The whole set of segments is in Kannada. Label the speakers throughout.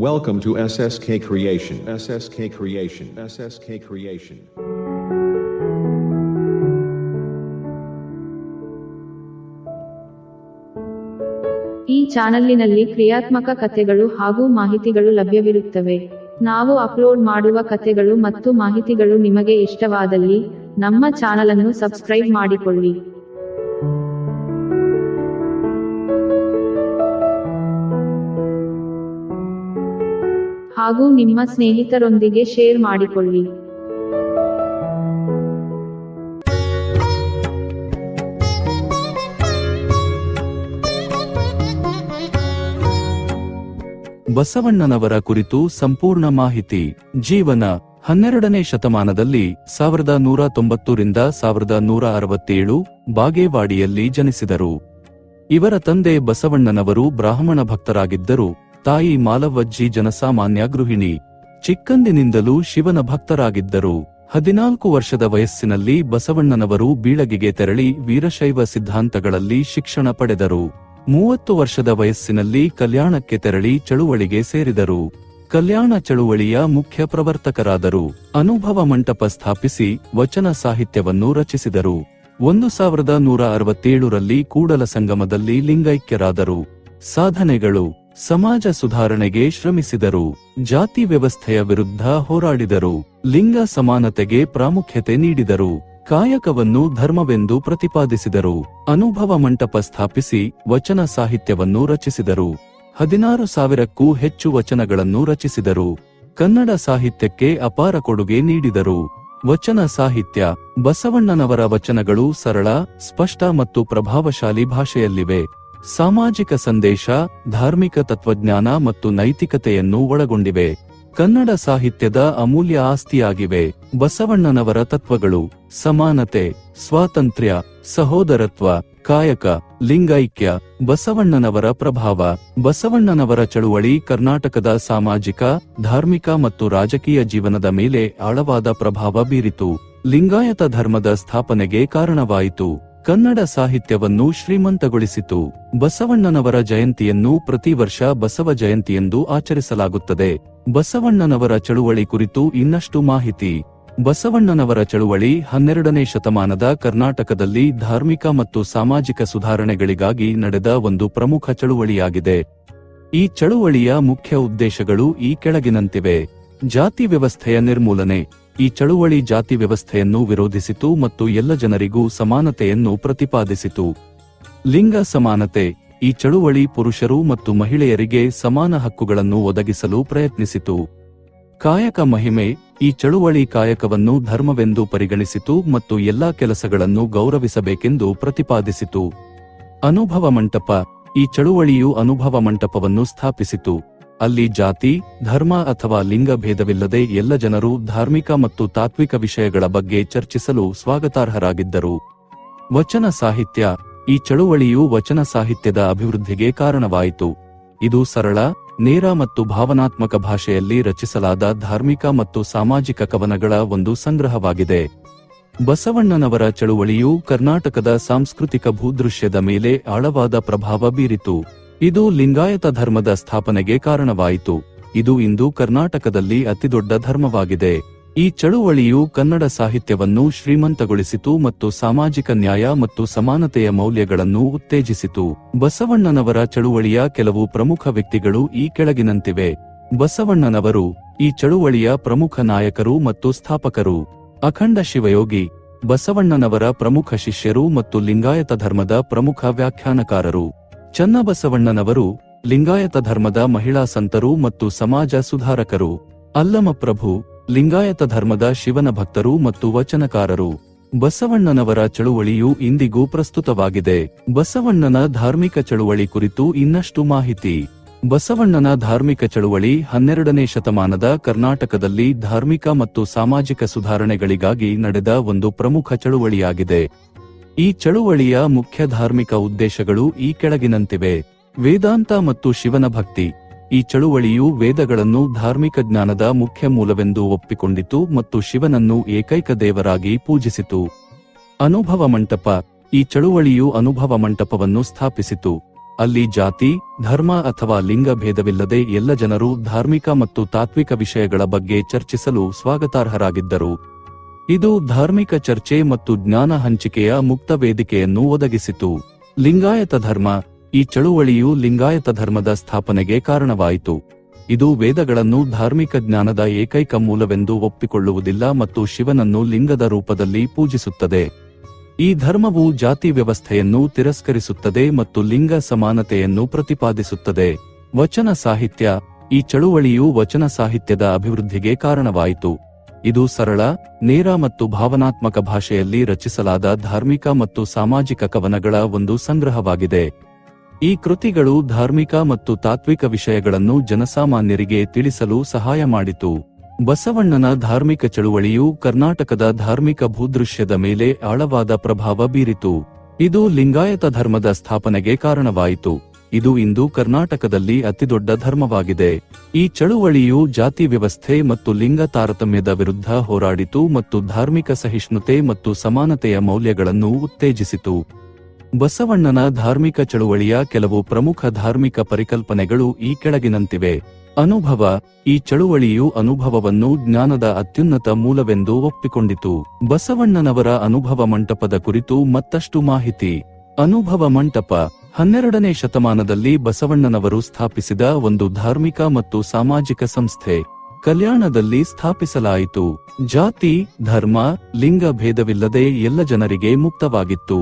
Speaker 1: Welcome to SSK Creation. SSK Creation. SSK Creation.
Speaker 2: ಈ ಚಾನಲ್ಲಿನಲ್ಲಿ ಕ್ರಿಯಾತ್ಮಕ ಕಥೆಗಳು ಹಾಗೂ ಮಾಹಿತಿಗಳು ಲಭ್ಯವಿರುತ್ತವೆ. ನಾವು ಅಪ್ಲೋಡ್ ಮಾಡುವ ಕಥೆಗಳು ಮತ್ತು ಮಾಹಿತಿಗಳು ನಿಮಗೆ ಇಷ್ಟವಾದಲ್ಲಿ ನಮ್ಮ ಚಾನಲ್ ಅನ್ನು ಸಬ್ಸ್ಕ್ರೈಬ್ ಮಾಡಿಕೊಳ್ಳಿ. ಹಾಗೂ ನಿಮ್ಮ ಸ್ನೇಹಿತರೊಂದಿಗೆ ಶೇರ್ ಮಾಡಿಕೊಳ್ಳಿ.
Speaker 3: ಬಸವಣ್ಣನವರ ಕುರಿತು ಸಂಪೂರ್ಣ ಮಾಹಿತಿ. ಜೀವನ 12ನೇ ಶತಮಾನದಲ್ಲಿ 1190 1167 ಬಾಗೇವಾಡಿಯಲ್ಲಿ ಜನಿಸಿದರು. ಇವರ ತಂದೆ ಬಸವಣ್ಣನವರು ಬ್ರಾಹ್ಮಣ ಭಕ್ತರಾಗಿದ್ದರು. ತಾಯಿ ಮಾಲವಜ್ಜಿ ಜನಸಾಮಾನ್ಯ ಗೃಹಿಣಿ. ಚಿಕ್ಕಂದಿನಿಂದಲೂ ಶಿವನ ಭಕ್ತರಾಗಿದ್ದರು. 14 ವರ್ಷದ ವಯಸ್ಸಿನಲ್ಲಿ ಬಸವಣ್ಣನವರು ಬೀಳಗಿಗೆ ತೆರಳಿ ವೀರಶೈವ ಸಿದ್ಧಾಂತಗಳಲ್ಲಿ ಶಿಕ್ಷಣ ಪಡೆದರು. 30 ವರ್ಷದ ವಯಸ್ಸಿನಲ್ಲಿ ಕಲ್ಯಾಣಕ್ಕೆ ತೆರಳಿ ಚಳುವಳಿಗೆ ಸೇರಿದರು. ಕಲ್ಯಾಣ ಚಳುವಳಿಯ ಮುಖ್ಯ ಪ್ರವರ್ತಕರಾದರು. ಅನುಭವ ಮಂಟಪ ಸ್ಥಾಪಿಸಿ ವಚನ ಸಾಹಿತ್ಯವನ್ನು ರಚಿಸಿದರು. 1167ರಲ್ಲಿ ಕೂಡಲ ಸಂಗಮದಲ್ಲಿ ಲಿಂಗೈಕ್ಯರಾದರು. ಸಾಧನೆಗಳು: ಸಮಾಜ ಸುಧಾರಣೆಗೆ ಶ್ರಮಿಸಿದರು. ಜಾತಿ ವ್ಯವಸ್ಥೆಯ ವಿರುದ್ಧ ಹೋರಾಡಿದರು. ಲಿಂಗ ಸಮಾನತೆಗೆ ಪ್ರಾಮುಖ್ಯತೆ ನೀಡಿದರು. ಕಾಯಕವನ್ನು ಧರ್ಮವೆಂದು ಪ್ರತಿಪಾದಿಸಿದರು. ಅನುಭವ ಮಂಟಪ ಸ್ಥಾಪಿಸಿ ವಚನ ಸಾಹಿತ್ಯವನ್ನು ರಚಿಸಿದರು. 16,000ಕ್ಕೂ ಹೆಚ್ಚು ವಚನಗಳನ್ನು ರಚಿಸಿದರು. ಕನ್ನಡ ಸಾಹಿತ್ಯಕ್ಕೆ ಅಪಾರ ಕೊಡುಗೆ ನೀಡಿದರು. ವಚನ ಸಾಹಿತ್ಯ: ಬಸವಣ್ಣನವರ ವಚನಗಳು ಸರಳ, ಸ್ಪಷ್ಟ ಮತ್ತು ಪ್ರಭಾವಶಾಲಿ ಭಾಷೆಯಲ್ಲಿವೆ. ಸಾಮಾಜಿಕ ಸಂದೇಶ, ಧಾರ್ಮಿಕ ತತ್ವಜ್ಞಾನ ಮತ್ತು ನೈತಿಕತೆಯನ್ನು ಒಳಗೊಂಡಿವೆ. ಕನ್ನಡ ಸಾಹಿತ್ಯದ ಅಮೂಲ್ಯ ಆಸ್ತಿಯಾಗಿವೆ. ಬಸವಣ್ಣನವರ ತತ್ವಗಳು: ಸಮಾನತೆ, ಸ್ವಾತಂತ್ರ್ಯ, ಸಹೋದರತ್ವ, ಕಾಯಕ, ಲಿಂಗೈಕ್ಯ. ಬಸವಣ್ಣನವರ ಪ್ರಭಾವ: ಬಸವಣ್ಣನವರ ಚಳುವಳಿ ಕರ್ನಾಟಕದ ಸಾಮಾಜಿಕ, ಧಾರ್ಮಿಕ ಮತ್ತು ರಾಜಕೀಯ ಜೀವನದ ಮೇಲೆ ಆಳವಾದ ಪ್ರಭಾವ ಬೀರಿತು. ಲಿಂಗಾಯತ ಧರ್ಮದ ಸ್ಥಾಪನೆಗೆ ಕಾರಣವಾಯಿತು. ಕನ್ನಡ ಸಾಹಿತ್ಯವನ್ನು ಶ್ರೀಮಂತಗೊಳಿಸಿತು. ಬಸವಣ್ಣನವರ ಜಯಂತಿಯನ್ನು ಪ್ರತಿ ವರ್ಷ ಬಸವ ಜಯಂತಿಯೆಂದು ಆಚರಿಸಲಾಗುತ್ತದೆ. ಬಸವಣ್ಣನವರ ಚಳುವಳಿ ಕುರಿತು ಇನ್ನಷ್ಟು ಮಾಹಿತಿ. ಬಸವಣ್ಣನವರ ಚಳುವಳಿ 12ನೇ ಶತಮಾನದ ಕರ್ನಾಟಕದಲ್ಲಿ ಧಾರ್ಮಿಕ ಮತ್ತು ಸಾಮಾಜಿಕ ಸುಧಾರಣೆಗಳಿಗಾಗಿ ನಡೆದ ಒಂದು ಪ್ರಮುಖ ಚಳುವಳಿಯಾಗಿದೆ. ಈ ಚಳುವಳಿಯ ಮುಖ್ಯ ಉದ್ದೇಶಗಳು ಈ ಕೆಳಗಿನಂತಿವೆ. ಜಾತಿ ವ್ಯವಸ್ಥೆಯ ನಿರ್ಮೂಲನೆ: ಈ ಚಳುವಳಿ ಜಾತಿ ವ್ಯವಸ್ಥೆಯನ್ನು ವಿರೋಧಿಸಿತು ಮತ್ತು ಎಲ್ಲ ಜನರಿಗೂ ಸಮಾನತೆಯನ್ನು ಪ್ರತಿಪಾದಿಸಿತು. ಲಿಂಗ ಸಮಾನತೆ: ಈ ಚಳುವಳಿ ಪುರುಷರು ಮತ್ತು ಮಹಿಳೆಯರಿಗೆ ಸಮಾನ ಹಕ್ಕುಗಳನ್ನು ಒದಗಿಸಲು ಪ್ರಯತ್ನಿಸಿತು. ಕಾಯಕ ಮಹಿಮೆ: ಈ ಚಳುವಳಿ ಕಾಯಕವನ್ನು ಧರ್ಮವೆಂದು ಪರಿಗಣಿಸಿತು ಮತ್ತು ಎಲ್ಲಾ ಕೆಲಸಗಳನ್ನು ಗೌರವಿಸಬೇಕೆಂದು ಪ್ರತಿಪಾದಿಸಿತು. ಅನುಭವ ಮಂಟಪ: ಈ ಚಳುವಳಿಯು ಅನುಭವ ಮಂಟಪವನ್ನು ಸ್ಥಾಪಿಸಿತು. ಅಲ್ಲಿ ಜಾತಿ, ಧರ್ಮ ಅಥವಾ ಲಿಂಗ ಭೇದವಿಲ್ಲದೆ ಎಲ್ಲ ಜನರು ಧಾರ್ಮಿಕ ಮತ್ತು ತಾತ್ವಿಕ ವಿಷಯಗಳ ಬಗ್ಗೆ ಚರ್ಚಿಸಲು ಸ್ವಾಗತಾರ್ಹರಾಗಿದ್ದರು. ವಚನ ಸಾಹಿತ್ಯ: ಈ ಚಳುವಳಿಯು ವಚನ ಸಾಹಿತ್ಯದ ಅಭಿವೃದ್ಧಿಗೆ ಕಾರಣವಾಯಿತು. ಇದು ಸರಳ, ನೇರ ಮತ್ತು ಭಾವನಾತ್ಮಕ ಭಾಷೆಯಲ್ಲಿ ರಚಿಸಲಾದ ಧಾರ್ಮಿಕ ಮತ್ತು ಸಾಮಾಜಿಕ ಕವನಗಳ ಒಂದು ಸಂಗ್ರಹವಾಗಿದೆ. ಬಸವಣ್ಣನವರ ಚಳುವಳಿಯು ಕರ್ನಾಟಕದ ಸಾಂಸ್ಕೃತಿಕ ಭೂದೃಶ್ಯದ ಮೇಲೆ ಆಳವಾದ ಪ್ರಭಾವ ಬೀರಿತು. ಇದು ಲಿಂಗಾಯತ ಧರ್ಮದ ಸ್ಥಾಪನೆಗೆ ಕಾರಣವಾಯಿತು. ಇದು ಇಂದು ಕರ್ನಾಟಕದಲ್ಲಿ ಅತಿದೊಡ್ಡ ಧರ್ಮವಾಗಿದೆ. ಈ ಚಳುವಳಿಯು ಕನ್ನಡ ಸಾಹಿತ್ಯವನ್ನು ಶ್ರೀಮಂತಗೊಳಿಸಿತು ಮತ್ತು ಸಾಮಾಜಿಕ ನ್ಯಾಯ ಮತ್ತು ಸಮಾನತೆಯ ಮೌಲ್ಯಗಳನ್ನು ಉತ್ತೇಜಿಸಿತು. ಬಸವಣ್ಣನವರ ಚಳುವಳಿಯ ಕೆಲವು ಪ್ರಮುಖ ವ್ಯಕ್ತಿಗಳು ಈ ಕೆಳಗಿನಂತಿವೆ. ಬಸವಣ್ಣನವರು ಈ ಚಳುವಳಿಯ ಪ್ರಮುಖ ನಾಯಕರು ಮತ್ತು ಸ್ಥಾಪಕರು. ಅಖಂಡ ಶಿವಯೋಗಿ: ಬಸವಣ್ಣನವರ ಪ್ರಮುಖ ಶಿಷ್ಯರು ಮತ್ತು ಲಿಂಗಾಯತ ಧರ್ಮದ ಪ್ರಮುಖ ವ್ಯಾಖ್ಯಾನಕಾರರು. ಚನ್ನಬಸವಣ್ಣನವರು ಲಿಂಗಾಯತ ಧರ್ಮದ ಮಹಿಳಾ ಸಂತರು ಮತ್ತು ಸಮಾಜ ಸುಧಾರಕರು. ಅಲ್ಲಮಪ್ರಭು: ಲಿಂಗಾಯತ ಧರ್ಮದ ಶಿವನ ಭಕ್ತರು ಮತ್ತು ವಚನಕಾರರು. ಬಸವಣ್ಣನವರ ಚಳುವಳಿಯು ಇಂದಿಗೂ ಪ್ರಸ್ತುತವಾಗಿದೆ. ಬಸವಣ್ಣನ ಧಾರ್ಮಿಕ ಚಳುವಳಿ ಕುರಿತು ಇನ್ನಷ್ಟು ಮಾಹಿತಿ. ಬಸವಣ್ಣನ ಧಾರ್ಮಿಕ ಚಳುವಳಿ 12ನೇ ಶತಮಾನದ ಕರ್ನಾಟಕದಲ್ಲಿ ಧಾರ್ಮಿಕ ಮತ್ತು ಸಾಮಾಜಿಕ ಸುಧಾರಣೆಗಳಿಗಾಗಿ ನಡೆದ ಒಂದು ಪ್ರಮುಖ ಚಳುವಳಿಯಾಗಿದೆ. ಈ ಚಳುವಳಿಯ ಮುಖ್ಯ ಧಾರ್ಮಿಕ ಉದ್ದೇಶಗಳು ಈ ಕೆಳಗಿನಂತಿವೆ. ವೇದಾಂತ ಮತ್ತು ಶಿವನ ಭಕ್ತಿ: ಈ ಚಳುವಳಿಯು ವೇದಗಳನ್ನು ಧಾರ್ಮಿಕ ಜ್ಞಾನದ ಮುಖ್ಯ ಮೂಲವೆಂದು ಒಪ್ಪಿಕೊಂಡಿತು ಮತ್ತು ಶಿವನನ್ನು ಏಕೈಕ ದೇವರಾಗಿ ಪೂಜಿಸಿತು. ಅನುಭವ ಮಂಟಪ: ಈ ಚಳುವಳಿಯು ಅನುಭವ ಮಂಟಪವನ್ನು ಸ್ಥಾಪಿಸಿತು. ಅಲ್ಲಿ ಜಾತಿ, ಧರ್ಮ ಅಥವಾ ಲಿಂಗ ಭೇದವಿಲ್ಲದೆ ಎಲ್ಲ ಜನರು ಧಾರ್ಮಿಕ ಮತ್ತು ತಾತ್ವಿಕ ವಿಷಯಗಳ ಬಗ್ಗೆ ಚರ್ಚಿಸಲು ಸ್ವಾಗತಾರ್ಹರಾಗಿದ್ದರು. ಇದು ಧಾರ್ಮಿಕ ಚರ್ಚೆ ಮತ್ತು ಜ್ಞಾನ ಹಂಚಿಕೆಯ ಮುಕ್ತ ವೇದಿಕೆಯನ್ನು ಒದಗಿಸಿತು. ಲಿಂಗಾಯತ ಧರ್ಮ. ಈ ಚಳುವಳಿಯು ಲಿಂಗಾಯತ ಧರ್ಮದ ಸ್ಥಾಪನೆಗೆ ಕಾರಣವಾಯಿತು. ಇದು ವೇದಗಳನ್ನು ಧಾರ್ಮಿಕ ಜ್ಞಾನದ ಏಕೈಕ ಮೂಲವೆಂದು ಒಪ್ಪಿಕೊಳ್ಳುವುದಿಲ್ಲ ಮತ್ತು ಶಿವನನ್ನು ಲಿಂಗದ ರೂಪದಲ್ಲಿ ಪೂಜಿಸುತ್ತದೆ. ಈ ಧರ್ಮವು ಜಾತಿ ವ್ಯವಸ್ಥೆಯನ್ನು ತಿರಸ್ಕರಿಸುತ್ತದೆ ಮತ್ತು ಲಿಂಗ ಸಮಾನತೆಯನ್ನು ಪ್ರತಿಪಾದಿಸುತ್ತದೆ. ವಚನ ಸಾಹಿತ್ಯ. ಈ ಚಳುವಳಿಯು ವಚನ ಸಾಹಿತ್ಯದ ಅಭಿವೃದ್ಧಿಗೆ ಕಾರಣವಾಯಿತು. ಇದು ಸರಳ, ನೇರ ಮತ್ತು ಭಾವನಾತ್ಮಕ ಭಾಷೆಯಲ್ಲಿ ರಚಿಸಲಾದ ಧಾರ್ಮಿಕ ಮತ್ತು ಸಾಮಾಜಿಕ ಕವನಗಳ ಒಂದು ಸಂಗ್ರಹವಾಗಿದೆ. ಈ ಕೃತಿಗಳು ಧಾರ್ಮಿಕ ಮತ್ತು ತಾತ್ವಿಕ ವಿಷಯಗಳನ್ನು ಜನಸಾಮಾನ್ಯರಿಗೆ ತಿಳಿಸಲು ಸಹಾಯ ಮಾಡಿತು. ಬಸವಣ್ಣನ ಧಾರ್ಮಿಕ ಚಳುವಳಿಯು ಕರ್ನಾಟಕದ ಧಾರ್ಮಿಕ ಭೂದೃಶ್ಯದ ಮೇಲೆ ಆಳವಾದ ಪ್ರಭಾವ ಬೀರಿತು. ಇದು ಲಿಂಗಾಯತ ಧರ್ಮದ ಸ್ಥಾಪನೆಗೆ ಕಾರಣವಾಯಿತು. ಇದು ಇಂದು ಕರ್ನಾಟಕದಲ್ಲಿ ಅತಿದೊಡ್ಡ ಧರ್ಮವಾಗಿದೆ. ಈ ಚಳುವಳಿಯು ಜಾತಿ ವ್ಯವಸ್ಥೆ ಮತ್ತು ಲಿಂಗ ತಾರತಮ್ಯದ ವಿರುದ್ಧ ಹೋರಾಡಿತು ಮತ್ತು ಧಾರ್ಮಿಕ ಸಹಿಷ್ಣುತೆ ಮತ್ತು ಸಮಾನತೆಯ ಮೌಲ್ಯಗಳನ್ನು ಉತ್ತೇಜಿಸಿತು. ಬಸವಣ್ಣನ ಧಾರ್ಮಿಕ ಚಳುವಳಿಯ ಕೆಲವು ಪ್ರಮುಖ ಧಾರ್ಮಿಕ ಪರಿಕಲ್ಪನೆಗಳು ಈ ಕೆಳಗಿನಂತಿವೆ. ಅನುಭವ. ಈ ಚಳುವಳಿಯು ಅನುಭವವನ್ನು ಜ್ಞಾನದ ಅತ್ಯುನ್ನತ ಮೂಲವೆಂದು ಒಪ್ಪಿಕೊಂಡಿತು. ಬಸವಣ್ಣನವರ ಅನುಭವ ಮಂಟಪದ ಕುರಿತು ಮತ್ತಷ್ಟು ಮಾಹಿತಿ. ಅನುಭವ ಮಂಟಪ 12ನೇ ಶತಮಾನದಲ್ಲಿ ಬಸವಣ್ಣನವರು ಸ್ಥಾಪಿಸಿದ ಒಂದು ಧಾರ್ಮಿಕ ಮತ್ತು ಸಾಮಾಜಿಕ ಸಂಸ್ಥೆ. ಕಲ್ಯಾಣದಲ್ಲಿ ಸ್ಥಾಪಿಸಲಾಯಿತು. ಜಾತಿ, ಧರ್ಮ, ಲಿಂಗ ಭೇದವಿಲ್ಲದೆ ಎಲ್ಲ ಜನರಿಗೆ ಮುಕ್ತವಾಗಿತ್ತು.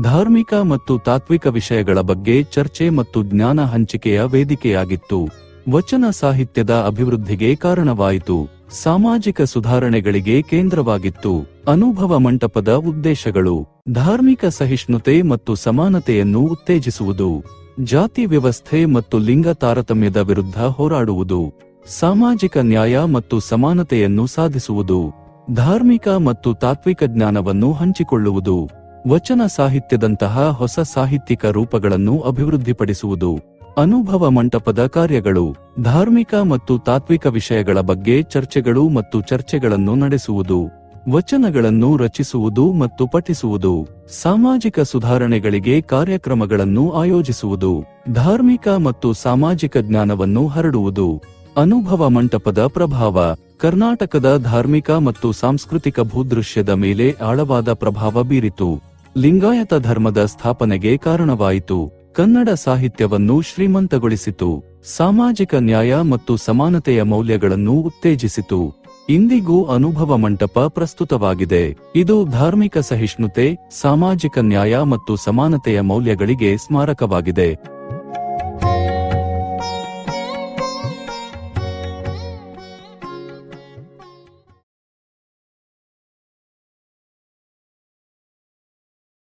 Speaker 3: ಧಾರ್ಮಿಕ ಮತ್ತು ತಾತ್ವಿಕ ವಿಷಯಗಳ ಬಗ್ಗೆ ಚರ್ಚೆ ಮತ್ತು ಜ್ಞಾನ ಹಂಚಿಕೆಯ ವೇದಿಕೆಯಾಗಿತ್ತು. ವಚನ ಸಾಹಿತ್ಯದ ಅಭಿವೃದ್ಧಿಗೆ ಕಾರಣವಾಯಿತು. ಸಾಮಾಜಿಕ ಸುಧಾರಣೆಗಳಿಗೆ ಕೇಂದ್ರವಾಗಿತ್ತು. ಅನುಭವ ಮಂಟಪದ ಉದ್ದೇಶಗಳು: ಧಾರ್ಮಿಕ ಸಹಿಷ್ಣುತೆ ಮತ್ತು ಸಮಾನತೆಯನ್ನು ಉತ್ತೇಜಿಸುವುದು, ಜಾತಿ ವ್ಯವಸ್ಥೆ ಮತ್ತು ಲಿಂಗ ತಾರತಮ್ಯದ ವಿರುದ್ಧ ಹೋರಾಡುವುದು, ಸಾಮಾಜಿಕ ನ್ಯಾಯ ಮತ್ತು ಸಮಾನತೆಯನ್ನು ಸಾಧಿಸುವುದು, ಧಾರ್ಮಿಕ ಮತ್ತು ತಾತ್ವಿಕ ಜ್ಞಾನವನ್ನು ಹಂಚಿಕೊಳ್ಳುವುದು, ವಚನ ಸಾಹಿತ್ಯದಂತಹ ಹೊಸ ಸಾಹಿತ್ಯಿಕ ರೂಪಗಳನ್ನು ಅಭಿವೃದ್ಧಿಪಡಿಸುವುದು. ಅನುಭವ ಮಂಟಪದ ಕಾರ್ಯಗಳು: ಧಾರ್ಮಿಕ ಮತ್ತು ತಾತ್ವಿಕ ವಿಷಯಗಳ ಬಗ್ಗೆ ಚರ್ಚೆಗಳು ಮತ್ತು ಚರ್ಚೆಗಳನ್ನು ನಡೆಸುವುದು, ವಚನಗಳನ್ನು ರಚಿಸುವುದು ಮತ್ತು ಪಠಿಸುವುದು, ಸಾಮಾಜಿಕ ಸುಧಾರಣೆಗಳಿಗೆ ಕಾರ್ಯಕ್ರಮಗಳನ್ನು ಆಯೋಜಿಸುವುದು, ಧಾರ್ಮಿಕ ಮತ್ತು ಸಾಮಾಜಿಕ ಜ್ಞಾನವನ್ನು ಹರಡುವುದು. ಅನುಭವ ಮಂಟಪದ ಪ್ರಭಾವ: ಕರ್ನಾಟಕದ ಧಾರ್ಮಿಕ ಮತ್ತು ಸಾಂಸ್ಕೃತಿಕ ಭೂದೃಶ್ಯದ ಮೇಲೆ ಆಳವಾದ ಪ್ರಭಾವ ಬೀರಿತು. ಲಿಂಗಾಯತ ಧರ್ಮದ ಸ್ಥಾಪನೆಗೆ ಕಾರಣವಾಯಿತು. ಕನ್ನಡ ಸಾಹಿತ್ಯವನ್ನು ಶ್ರೀಮಂತಗೊಳಿಸಿತು. ಸಾಮಾಜಿಕ ನ್ಯಾಯ ಮತ್ತು ಸಮಾನತೆಯ ಮೌಲ್ಯಗಳನ್ನು ಉತ್ತೇಜಿಸಿತು. ಇಂದಿಗೂ ಅನುಭವ ಮಂಟಪ ಪ್ರಸ್ತುತವಾಗಿದೆ. ಇದು ಧಾರ್ಮಿಕ ಸಹಿಷ್ಣುತೆ, ಸಾಮಾಜಿಕ ನ್ಯಾಯ ಮತ್ತು ಸಮಾನತೆಯ ಮೌಲ್ಯಗಳಿಗೆ ಸ್ಮಾರಕವಾಗಿದೆ.